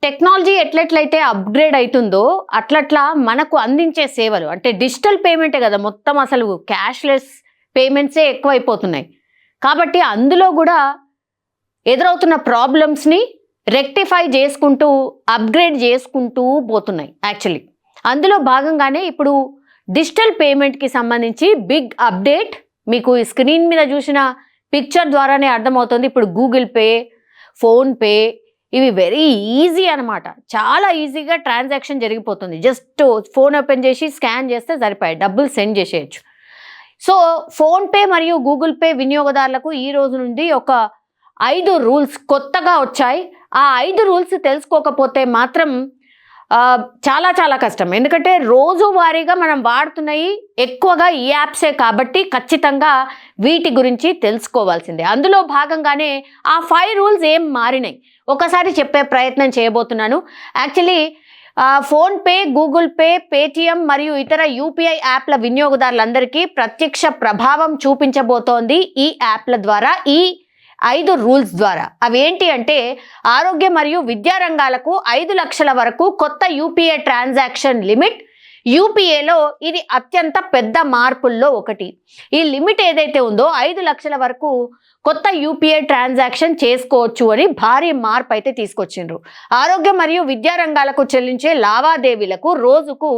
Technology ఎట్లెట్లయితే upgrade అవుతుందో అట్లట్లా మనకు అందించే సేవలు అంటే డిజిటల్ పేమెంటే కదా, మొత్తం అసలు క్యాష్లెస్ పేమెంట్సే ఎక్కువైపోతున్నాయి. కాబట్టి అందులో కూడా ఎదురవుతున్న ప్రాబ్లమ్స్ని రెక్టిఫై చేసుకుంటూ అప్గ్రేడ్ చేసుకుంటూ పోతున్నాయి. యాక్చువల్లీ అందులో భాగంగానే ఇప్పుడు డిజిటల్ పేమెంట్కి సంబంధించి బిగ్ అప్డేట్ మీకు ఈ స్క్రీన్ మీద చూసిన పిక్చర్ ద్వారానే అర్థమవుతుంది. ఇప్పుడు గూగుల్ పే, ఫోన్పే ఇవి వెరీ ఈజీ అనమాట. చాలా ఈజీగా ట్రాన్సాక్షన్ జరిగిపోతుంది. జస్ట్ ఫోన్ ఓపెన్ చేసి స్కాన్ చేస్తే సరిపోయి డబ్బులు సెండ్ చేసేయచ్చు. సో ఫోన్పే మరియు గూగుల్ పే వినియోగదారులకు ఈ రోజు నుండి ఒక 5 రూల్స్ కొత్తగా వచ్చాయి. ఆ 5 రూల్స్ తెలుసుకోకపోతే మాత్రం చాలా చాలా కష్టం. ఎందుకంటే రోజువారీగా మనం వాడుతున్నాయి ఎక్కువగా ఈ యాప్సే కాబట్టి ఖచ్చితంగా వీటి గురించి తెలుసుకోవాల్సిందే. అందులో భాగంగానే ఆ 5 రూల్స్ ఏం మారినాయి ఒకసారి చెప్పే ప్రయత్నం చేయబోతున్నాను. Actually PhonePe, Google pay, Paytm మరియు ఇతర యూపీఐ యాప్ల వినియోగదారులందరికీ ప్రత్యక్ష ప్రభావం చూపించబోతోంది ఈ యాప్ల ద్వారా, ఈ 5 రూల్స్ ద్వారా. అవి ఏంటి అంటే ఆరోగ్య మరియు విద్యా రంగాలకు 5 లక్షల వరకు కొత్త యూపీఐ ట్రాన్సాక్షన్ లిమిట్. యూపీఏలో ఇది అత్యంత పెద్ద మార్పుల్లో ఒకటి. ఈ లిమిట్ ఏదైతే ఉందో 5 లక్షల వరకు కొత్త యూపీఐ ట్రాన్సాక్షన్ చేసుకోవచ్చు అని భారీ మార్పు అయితే తీసుకొచ్చిండ్రు. ఆరోగ్య మరియు విద్యా రంగాలకు చెల్లించే లావాదేవీలకు రోజుకు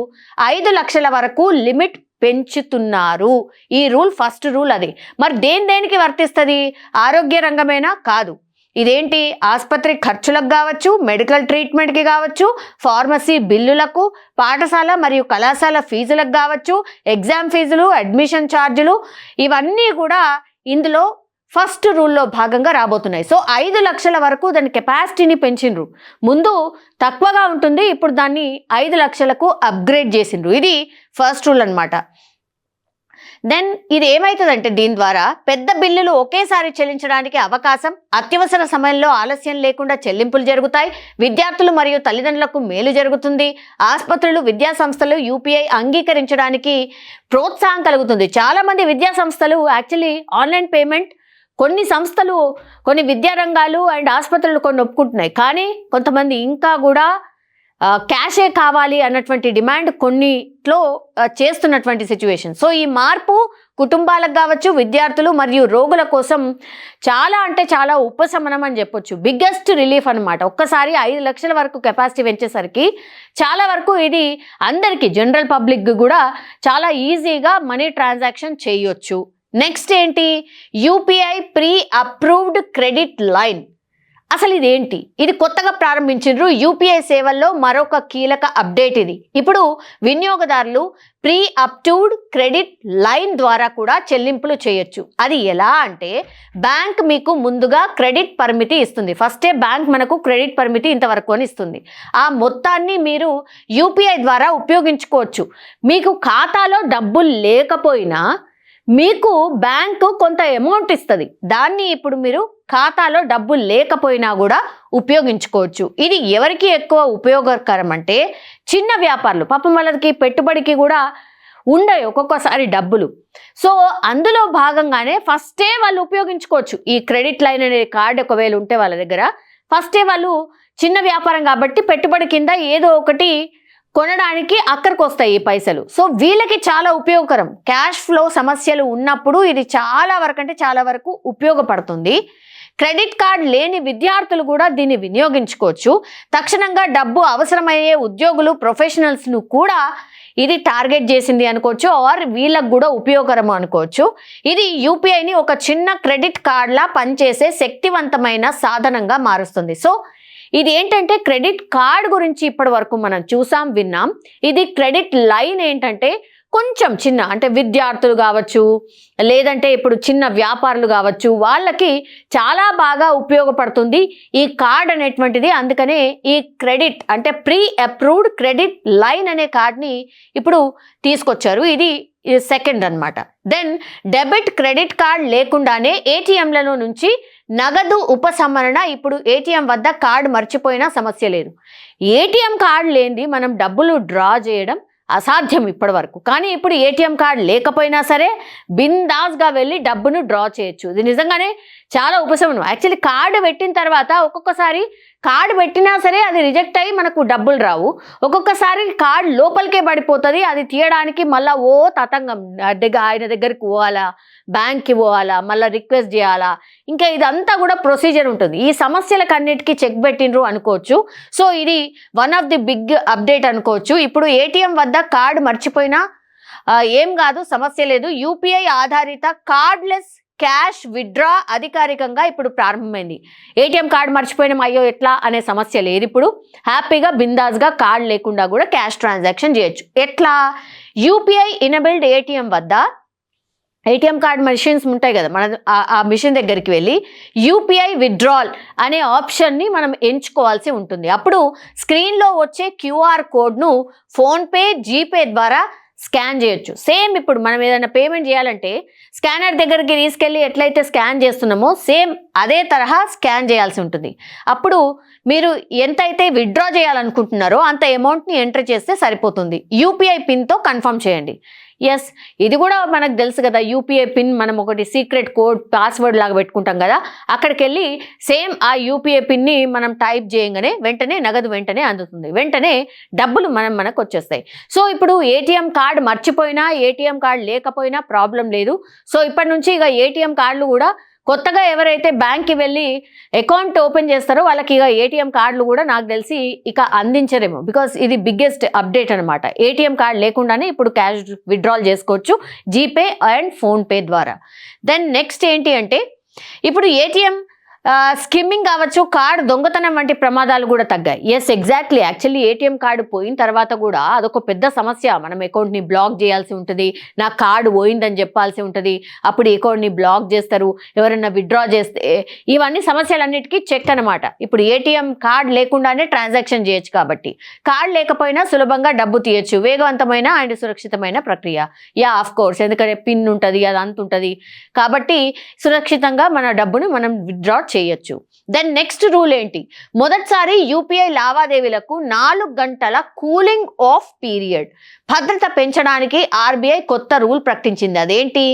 5 లక్షల వరకు లిమిట్ పెంచుతున్నారు. ఈ రూల్ ఫస్ట్ రూల్ అది. మరి దేనికి వర్తిస్తుంది? ఆరోగ్య రంగమేనా? కాదు. ఇదేంటి? ఆసుపత్రి ఖర్చులకు కావచ్చు, మెడికల్ ట్రీట్మెంట్కి కావచ్చు, ఫార్మసీ బిల్లులకు, పాఠశాల మరియు కళాశాల ఫీజులకు కావచ్చు, ఎగ్జామ్ ఫీజులు, అడ్మిషన్ ఛార్జీలు, ఇవన్నీ కూడా ఇందులో ఫస్ట్ రూల్లో భాగంగా రాబోతున్నాయి. సో 5 లక్షల వరకు దాని కెపాసిటీని పెంచిండ్రు. ముందు తక్కువగా ఉంటుంది, ఇప్పుడు దాన్ని 5 లక్షలకు అప్గ్రేడ్ చేసిండ్రు. ఇది ఫస్ట్ రూల్ అనమాట. దెన్ ఇది ఏమవుతుందంటే దీని ద్వారా పెద్ద బిల్లులు ఒకేసారి చెల్లించడానికి అవకాశం, అత్యవసర సమయంలో ఆలస్యం లేకుండా చెల్లింపులు జరుగుతాయి, విద్యార్థులు మరియు తల్లిదండ్రులకు మేలు జరుగుతుంది, ఆసుపత్రులు, విద్యా సంస్థలు యూపీఐ అంగీకరించడానికి ప్రోత్సాహం కలుగుతుంది. చాలామంది విద్యా సంస్థలు యాక్చువల్లీ ఆన్లైన్ పేమెంట్, కొన్ని సంస్థలు, కొన్ని విద్యారంగాలు అండ్ ఆసుపత్రులు కొన్ని ఒప్పుకుంటున్నాయి. కానీ కొంతమంది ఇంకా కూడా క్యాషే కావాలి అన్నటువంటి డిమాండ్ కొన్నిట్లో చేస్తున్నటువంటి సిచ్యువేషన్. సో ఈ మార్పు కుటుంబాలకు కావచ్చు, విద్యార్థులు మరియు రోగుల కోసం చాలా అంటే చాలా ఉపశమనం అని చెప్పొచ్చు. బిగ్గెస్ట్ రిలీఫ్ అనమాట. ఒక్కసారి 5 లక్షల వరకు కెపాసిటీ పెంచేసరికి చాలా వరకు ఇది అందరికీ, జనరల్ పబ్లిక్ కూడా చాలా ఈజీగా మనీ ట్రాన్సాక్షన్ చేయొచ్చు. నెక్స్ట్ ఏంటి? UPI pre approved credit line. అసలు ఇదేంటి? ఇది కొత్తగా ప్రారంభించారు యూపీఐ సేవల్లో మరొక కీలక అప్డేట్ ఇది. ఇప్పుడు వినియోగదారులు ప్రీ అప్రూవ్డ్ క్రెడిట్ లైన్ ద్వారా కూడా చెల్లింపులు చేయొచ్చు. అది ఎలా అంటే బ్యాంక్ మీకు ముందుగా క్రెడిట్ పరిమితి ఇస్తుంది. ఫస్టే బ్యాంక్ మనకు క్రెడిట్ పరిమితి ఇంతవరకు అని ఇస్తుంది. ఆ మొత్తాన్ని మీరు యూపీఐ ద్వారా ఉపయోగించుకోవచ్చు. మీకు ఖాతాలో డబ్బులు లేకపోయినా మీకు బ్యాంకు కొంత అమౌంట్ ఇస్తుంది. దాన్ని ఇప్పుడు మీరు ఖాతాలో డబ్బులు లేకపోయినా కూడా ఉపయోగించుకోవచ్చు. ఇది ఎవరికి ఎక్కువ ఉపయోగకరం అంటే చిన్న వ్యాపారులు, పాపం వాళ్ళకి పెట్టుబడికి కూడా ఉండవు ఒక్కొక్కసారి డబ్బులు. సో అందులో భాగంగానే ఫస్టే వాళ్ళు ఉపయోగించుకోవచ్చు. ఈ క్రెడిట్ లైన్ అనే కార్డు ఒకవేళ ఉంటే వాళ్ళ దగ్గర ఫస్టే వాళ్ళు చిన్న వ్యాపారం కాబట్టి పెట్టుబడి కింద ఏదో ఒకటి కొనడానికి అక్కడికి వస్తాయి ఈ పైసలు. సో వీళ్ళకి చాలా ఉపయోగకరం. క్యాష్ ఫ్లో సమస్యలు ఉన్నప్పుడు ఇది చాలా వరకు అంటే చాలా వరకు ఉపయోగపడుతుంది. క్రెడిట్ కార్డ్ లేని విద్యార్థులు కూడా దీన్ని వినియోగించుకోవచ్చు. తక్షణంగా డబ్బు అవసరమయ్యే ఉద్యోగులు, ప్రొఫెషనల్స్ను కూడా ఇది టార్గెట్ చేసింది అనుకోవచ్చు, ఆర్ వీళ్ళకు కూడా ఉపయోగకరం అనుకోవచ్చు. ఇది యూపీఐని ఒక చిన్న క్రెడిట్ కార్డ్లా పనిచేసే శక్తివంతమైన సాధనంగా మారుస్తుంది. సో ఇది ఏంటంటే క్రెడిట్ కార్డ్ గురించి ఇప్పటి వరకు మనం చూసాం, విన్నాం. ఇది క్రెడిట్ లైన్ ఏంటంటే కొంచెం చిన్న, అంటే విద్యార్థులు కావచ్చు, లేదంటే ఇప్పుడు చిన్న వ్యాపారులు కావచ్చు, వాళ్ళకి చాలా బాగా ఉపయోగపడుతుంది ఈ కార్డ్ అనేటువంటిది. అందుకనే ఈ క్రెడిట్ అంటే ప్రీ అప్రూవ్డ్ క్రెడిట్ లైన్ అనే కార్డ్ని ఇప్పుడు తీసుకొచ్చారు. ఇది సెకండ్ అన్నమాట. దెన్ డెబిట్ క్రెడిట్ కార్డ్ లేకుండానే ఏటీఎంలలో నుంచి నగదు ఉపసంహరణ. ఇప్పుడు ఏటీఎం వద్ద కార్డు మర్చిపోయినా సమస్య లేదు. ఏటీఎం కార్డు లేనిది మనం డబ్బులు డ్రా చేయడం అసాధ్యం ఇప్పటి వరకు. కానీ ఇప్పుడు ఏటీఎం కార్డు లేకపోయినా సరే బిందాస్గా వెళ్ళి డబ్బును డ్రా చేయొచ్చు. ఇది నిజంగానే చాలా ఉపశమనం. యాక్చువల్లీ కార్డు పెట్టిన తర్వాత ఒక్కొక్కసారి కార్డు పెట్టినా సరే అది రిజెక్ట్ అయ్యి మనకు డబ్బులు రావు. ఒక్కొక్కసారి కార్డు లోపలికే పడిపోతుంది, అది తీయడానికి మళ్ళీ తతంగం ఆయన దగ్గరికి పోవాలా, బ్యాంక్కి పోవాలా, మళ్ళీ రిక్వెస్ట్ చేయాలా, ఇంకా ఇదంతా కూడా ప్రొసీజర్ ఉంటుంది. ఈ సమస్యలకు అన్నిటికీ చెక్ పెట్టినరు అనుకోవచ్చు. సో ఇది one of the big update అనుకోవచ్చు. ఇప్పుడు ఏటీఎం వద్ద కార్డు మర్చిపోయినా ఏం కాదు, సమస్య లేదు. యూపీఐ ఆధారిత కార్డ్లెస్ క్యాష్ విత్డ్రా అధికారికంగా ఇప్పుడు ప్రారంభమైంది. ఏటీఎం కార్డు మర్చిపోయిన అయ్యో ఎట్లా అనే సమస్య లేదు. ఇప్పుడు హ్యాపీగా బిందాస్గా కార్డు లేకుండా కూడా క్యాష్ ట్రాన్సాక్షన్ చేయొచ్చు. ఎట్లా? యూపీఐ ఇనబిల్డ్ ఏటీఎం వద్ద ఏటీఎం కార్డ్ మెషిన్స్ ఉంటాయి కదా, మన ఆ మిషన్ దగ్గరికి వెళ్ళి యూపీఐ విత్డ్రాల్ అనే ఆప్షన్ని మనం ఎంచుకోవాల్సి ఉంటుంది. అప్పుడు స్క్రీన్లో వచ్చే క్యూఆర్ కోడ్ను ఫోన్పే, జీపే ద్వారా స్కాన్ చేయొచ్చు. సేమ్ ఇప్పుడు మనం ఏదైనా పేమెంట్ చేయాలంటే స్కానర్ దగ్గరికి తీసుకెళ్ళి ఎట్లయితే స్కాన్ చేస్తున్నామో సేమ్ అదే తరహా స్కాన్ చేయాల్సి ఉంటుంది. అప్పుడు మీరు ఎంతైతే విత్డ్రా చేయాలనుకుంటున్నారో అంత అమౌంట్ని ఎంటర్ చేస్తే సరిపోతుంది. యూపీఐ పిన్తో కన్ఫర్మ్ చేయండి. ఎస్, ఇది కూడా మనకు తెలుసు కదా, యూపీఐ పిన్ మనం ఒకటి సీక్రెట్ కోడ్ పాస్వర్డ్ లాగా పెట్టుకుంటాం కదా, అక్కడికి వెళ్ళి సేమ్ ఆ యూపీఐ పిన్ని మనం టైప్ చేయగానే వెంటనే నగదు వెంటనే అందుతుంది, వెంటనే డబ్బులు మనకు వచ్చేస్తాయి. సో ఇప్పుడు ఏటీఎం కార్డు మర్చిపోయినా, ఏటీఎం కార్డు లేకపోయినా ప్రాబ్లం లేదు. సో ఇప్పటి నుంచి ఇక ఏటీఎం కార్డులు కూడా కొత్తగా ఎవరైతే బ్యాంక్కి వెళ్ళి అకౌంట్ ఓపెన్ చేస్తారో వాళ్ళకి ఇక ఏటీఎం కార్డులు కూడా నాకు తెలిసి ఇక అందించరేమో, బికాస్ ఇది బిగ్గెస్ట్ అప్డేట్ అనమాట. ఏటీఎం కార్డు లేకుండానే ఇప్పుడు క్యాష్ విత్డ్రాల్ చేసుకోవచ్చు జీపే అండ్ ఫోన్పే ద్వారా. దెన్ నెక్స్ట్ ఏంటి అంటే ఇప్పుడు ఏటీఎం స్కిమ్మింగ్ కావచ్చు, కార్డు దొంగతనం వంటి ప్రమాదాలు కూడా తగ్గాయి. Yes, exactly. Actually ATM card పోయిన తర్వాత కూడా అదొక పెద్ద సమస్య. మనం అకౌంట్ని బ్లాక్ చేయాల్సి ఉంటుంది, నా కార్డు పోయిందని చెప్పాల్సి ఉంటుంది, అప్పుడు అకౌంట్ని బ్లాక్ చేస్తారు, ఎవరైనా విత్డ్రా చేస్తే ఇవన్నీ సమస్యలన్నిటికీ చెక్ అనమాట. ఇప్పుడు ఏటీఎం కార్డు లేకుండానే ట్రాన్సాక్షన్ చేయొచ్చు కాబట్టి కార్డు లేకపోయినా సులభంగా డబ్బు తీయచ్చు. వేగవంతమైన అండ్ సురక్షితమైన ప్రక్రియ. ఆఫ్ కోర్స్, ఎందుకంటే పిన్ ఉంటుంది, అది అంత ఉంటుంది కాబట్టి సురక్షితంగా మన డబ్బును మనం విత్డ్రా చేయొచ్చు. దెన్ నెక్స్ట్ రూల్ ఏంటి? మొదటిసారి యూపీఐ లావాదేవీలకు 4 గంటల కూలింగ్ ఆఫ్ పీరియడ్ భద్రత పెంచడానికి ఆర్బీఐ కొత్త రూల్ ప్రకటించింది. అదేంటి?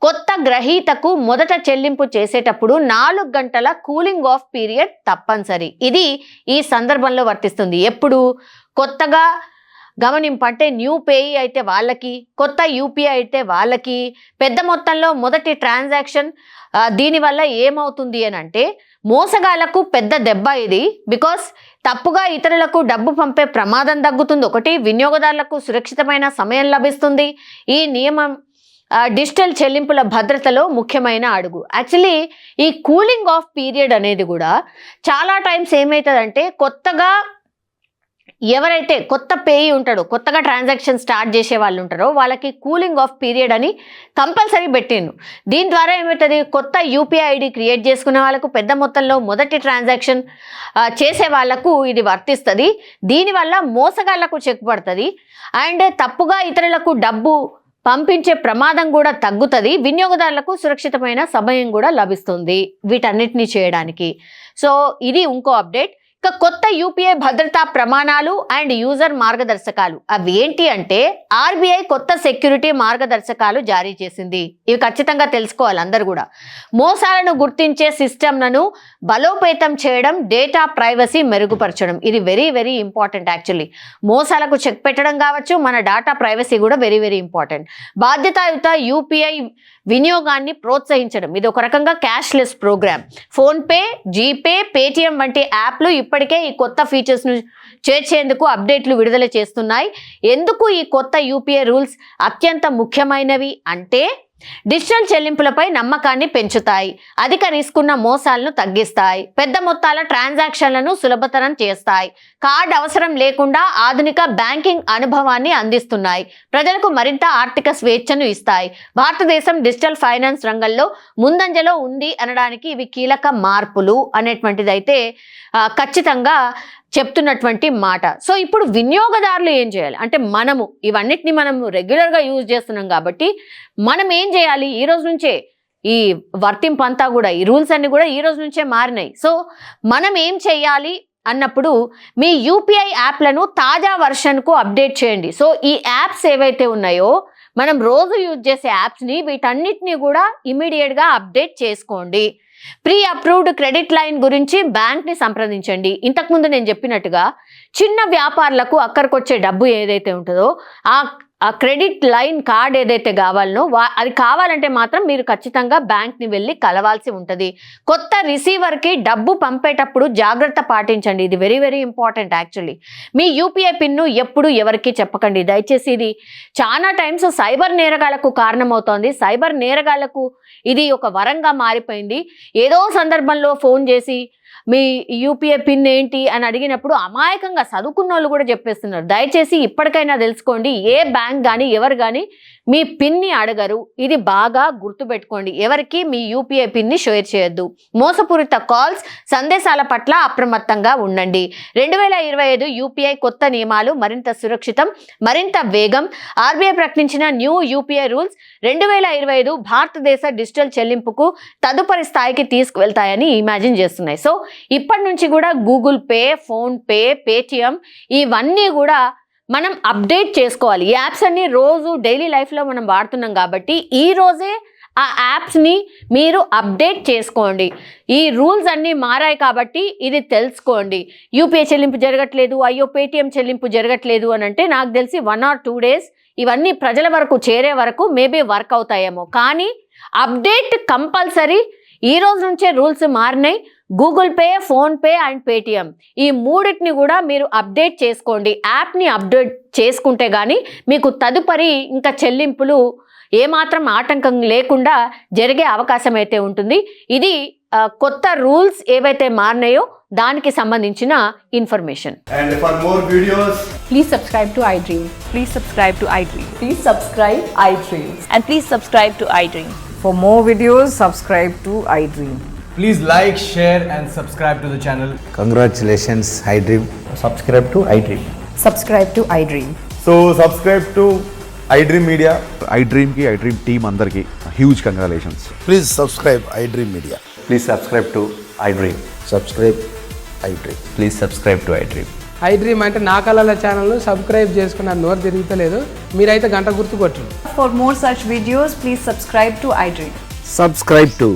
కొత్త గ్రహీతకు మొదట చెల్లింపు చేసేటప్పుడు 4 గంటల కూలింగ్ ఆఫ్ పీరియడ్ తప్పనిసరి. ఇది ఈ సందర్భంలో వర్తిస్తుంది. ఎప్పుడు? కొత్తగా గమనింపు అంటే న్యూ పేయీ అయితే వాళ్ళకి, కొత్త యూపీఐ అయితే వాళ్ళకి, పెద్ద మొత్తంలో మొదటి ట్రాన్సాక్షన్. దీనివల్ల ఏమవుతుంది అని అంటే మోసగాళ్లకు పెద్ద దెబ్బ ఇది. బికాస్ తప్పుగా ఇతరులకు డబ్బు పంపే ప్రమాదం తగ్గుతుంది. ఒకటి, వినియోగదారులకు సురక్షితమైన సమయం లభిస్తుంది. ఈ నియమం డిజిటల్ చెల్లింపుల భద్రతలో ముఖ్యమైన అడుగు. యాక్చువల్లీ ఈ కూలింగ్ ఆఫ్ పీరియడ్ అనేది కూడా చాలా టైమ్స్ ఏమవుతుందంటే కొత్తగా ఎవరైతే కొత్త పేయీ ఉంటాడో, కొత్తగా ట్రాన్సాక్షన్ స్టార్ట్ చేసే వాళ్ళు ఉంటారో వాళ్ళకి కూలింగ్ ఆఫ్ పీరియడ్ అని కంపల్సరీ పెట్టిండు. దీని ద్వారా ఏమవుతుంది? కొత్త యూపీఐ ఐడి క్రియేట్ చేసుకునే వాళ్ళకు, పెద్ద మొత్తంలో మొదటి ట్రాన్సాక్షన్ చేసే వాళ్లకు ఇది వర్తిస్తుంది. దీనివల్ల మోసగాళ్లకు చెక్ పడుతుంది అండ్ తప్పుగా ఇతరులకు డబ్బు పంపించే ప్రమాదం కూడా తగ్గుతుంది. వినియోగదారులకు సురక్షితమైన సమయం కూడా లభిస్తుంది వీటన్నిటిని చేయడానికి. సో ఇది ఇంకో అప్డేట్. ఇక కొత్త యూపీఐ భద్రతా ప్రమాణాలు అండ్ యూజర్ మార్గదర్శకాలు అవి ఏంటి అంటే ఆర్బీఐ కొత్త సెక్యూరిటీ మార్గదర్శకాలు జారీ చేసింది. ఇవి ఖచ్చితంగా తెలుసుకోవాలి అందరు కూడా. మోసాలను గుర్తించే సిస్టమ్లను బలోపేతం చేయడం, డేటా ప్రైవసీ మెరుగుపరచడం, ఇది వెరీ వెరీ ఇంపార్టెంట్. యాక్చువల్లీ మోసాలకు చెక్ పెట్టడం కావచ్చు, మన డేటా ప్రైవసీ కూడా వెరీ వెరీ ఇంపార్టెంట్. బాధ్యతాయుత యూపీఐ వినియోగాన్ని ప్రోత్సహించడం, ఇది ఒక రకంగా cashless programme. PhonePe, GPay, Paytm వంటి యాప్లు ఇప్పటికే ఈ కొత్త ఫీచర్స్ను చేర్చేందుకు అప్డేట్లు విడుదల చేస్తున్నాయి. ఎందుకు ఈ కొత్త యూపీఐ రూల్స్ అత్యంత ముఖ్యమైనవి అంటే డిజిటల్ చెల్లింపులపై నమ్మకాన్ని పెంచుతాయి, అధిక రిస్క్ ఉన్న మోసాలను తగ్గిస్తాయి, పెద్ద మొత్తాల ట్రాన్సాక్షన్లను సులభతరం చేస్తాయి, కార్డ్ అవసరం లేకుండా ఆధునిక బ్యాంకింగ్ అనుభవాన్ని అందిస్తున్నాయి, ప్రజలకు మరింత ఆర్థిక స్వేచ్ఛను ఇస్తాయి. భారతదేశం డిజిటల్ ఫైనాన్స్ రంగంలో ముందంజలో ఉంది అనడానికి ఇవి కీలక మార్పులు అనేటువంటిది అయితే ఖచ్చితంగా చెప్తున్నటువంటి మాట. సో ఇప్పుడు వినియోగదారులు ఏం చేయాలి అంటే మనము ఇవన్నిటిని మనము రెగ్యులర్గా యూజ్ చేస్తున్నాం కాబట్టి మనం ఏం చేయాలి? ఈ రోజు నుంచే ఈ వర్తింపు అంతా కూడా, ఈ రూల్స్ అన్ని కూడా ఈ రోజు నుంచే మారినాయి. సో మనం ఏం చేయాలి అన్నప్పుడు మీ యూపీఐ యాప్లను తాజా వర్షన్కు అప్డేట్ చేయండి. సో ఈ యాప్స్ ఏవైతే ఉన్నాయో మనం రోజు యూజ్ చేసే యాప్స్ని వీటన్నిటిని కూడా ఇమీడియట్గా అప్డేట్ చేసుకోండి. ప్రీ అప్రూవ్డ్ క్రెడిట్ లైన్ గురించి బ్యాంక్ని సంప్రదించండి. ఇంతకుముందు నేను చెప్పినట్టుగా చిన్న వ్యాపారులకు అక్కడికొచ్చే డబ్బు ఏదైతే ఉంటుందో ఆ క్రెడిట్ లైన్ కార్డ్ ఏదైతే కావాలనో అది కావాలంటే మాత్రం మీరు ఖచ్చితంగా బ్యాంక్ని వెళ్ళి కలవాల్సి ఉంటుంది. కొత్త రిసీవర్కి డబ్బు పంపేటప్పుడు జాగ్రత్త పాటించండి. ఇది వెరీ వెరీ ఇంపార్టెంట్. యాక్చువల్లీ మీ యూపీఐ పిన్ను ఎప్పుడు ఎవరికి చెప్పకండి దయచేసి. ఇది చాలా టైమ్స్ సైబర్ నేరగాళ్లకు కారణమవుతోంది. సైబర్ నేరగాళ్లకు ఇది ఒక వరంగా మారిపోయింది. ఏదో సందర్భంలో ఫోన్ చేసి మీ యూపీఐ పిన్ ఏంటి అని అడిగినప్పుడు అమాయకంగా చదువుకున్న వాళ్ళు కూడా చెప్పేస్తున్నారు. దయచేసి ఇప్పటికైనా తెలుసుకోండి, ఏ బ్యాంక్ కానీ ఎవరు కానీ మీ పిన్ని అడగరు. ఇది బాగా గుర్తుపెట్టుకోండి. ఎవరికి మీ యూపీఐ పిన్ని షేర్ చేయొద్దు. మోసపూరిత కాల్స్, సందేశాల పట్ల అప్రమత్తంగా ఉండండి. 2025 యూపీఐ కొత్త నియమాలు మరింత సురక్షితం, మరింత వేగం. ఆర్బీఐ ప్రకటించిన న్యూ యూపీఐ రూల్స్ 2025 భారతదేశ డిజిటల్ చెల్లింపుకు తదుపరి స్థాయికి తీసుకువెళ్తాయని ఇమాజిన్ చేస్తున్నాయి. సో ఇప్పటి నుంచి కూడా Google pay, phone pay, Paytm ఇవన్నీ కూడా మనం అప్డేట్ చేసుకోవాలి. ఈ యాప్స్ అన్ని రోజు డైలీ లైఫ్లో మనం వాడుతున్నాం కాబట్టి ఈ రోజే ఆ యాప్స్ని మీరు అప్డేట్ చేసుకోండి. ఈ రూల్స్ అన్నీ మారాయి కాబట్టి ఇది తెలుసుకోండి. యూపీఐ చెల్లింపు జరగట్లేదు, అయ్యో పేటిఎం చెల్లింపు జరగట్లేదు అని అంటే నాకు తెలిసి 1 or 2 days ఇవన్నీ ప్రజల వరకు చేరే వరకు మేబీ వర్క్ అవుతాయేమో. కానీ అప్డేట్ కంపల్సరీ. ఈ రోజు నుంచే రూల్స్ మారినాయి. Google pay, phone pay and Paytm ఈ మూడింటిని కూడా మీరు అప్డేట్ చేసుకోండి. యాప్ని అప్డేట్ చేసుకుంటే కానీ మీకు తదుపరి ఇంకా చెల్లింపులు ఏమాత్రం ఆటంకం లేకుండా జరిగే అవకాశం అయితే ఉంటుంది. ఇది కొత్త రూల్స్ ఏవైతే మారినాయో దానికి సంబంధించిన information. And for more videos, please subscribe to iDream. Please subscribe to iDream. Please subscribe iDream. And please subscribe to iDream. For more videos, subscribe to iDream. please like, share and subscribe to the channel. Congratulations, iDream. Subscribe to iDream. Subscribe to iDream. So subscribe to iDream Media. iDream ki iDream team andarki huge congratulations. Please subscribe iDream Media. Please subscribe to iDream. Subscribe iDream. Please subscribe to iDream. iDream అంటే నా కళల ఛానల్ను subscribe చేసుకున్న నోరు తిరుగుతలేదు. మీరైతే గంట గుర్తు కొట్టండి. For more such videos, please subscribe to iDream. Subscribe to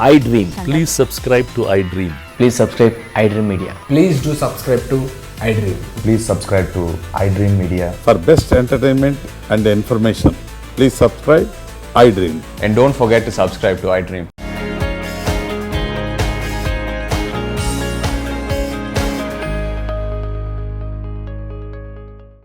iDream. Please subscribe to iDream. Please subscribe iDream Media. Please do subscribe to iDream. Please subscribe to iDream Media. For best entertainment and information, please subscribe iDream. And don't forget to subscribe to iDream.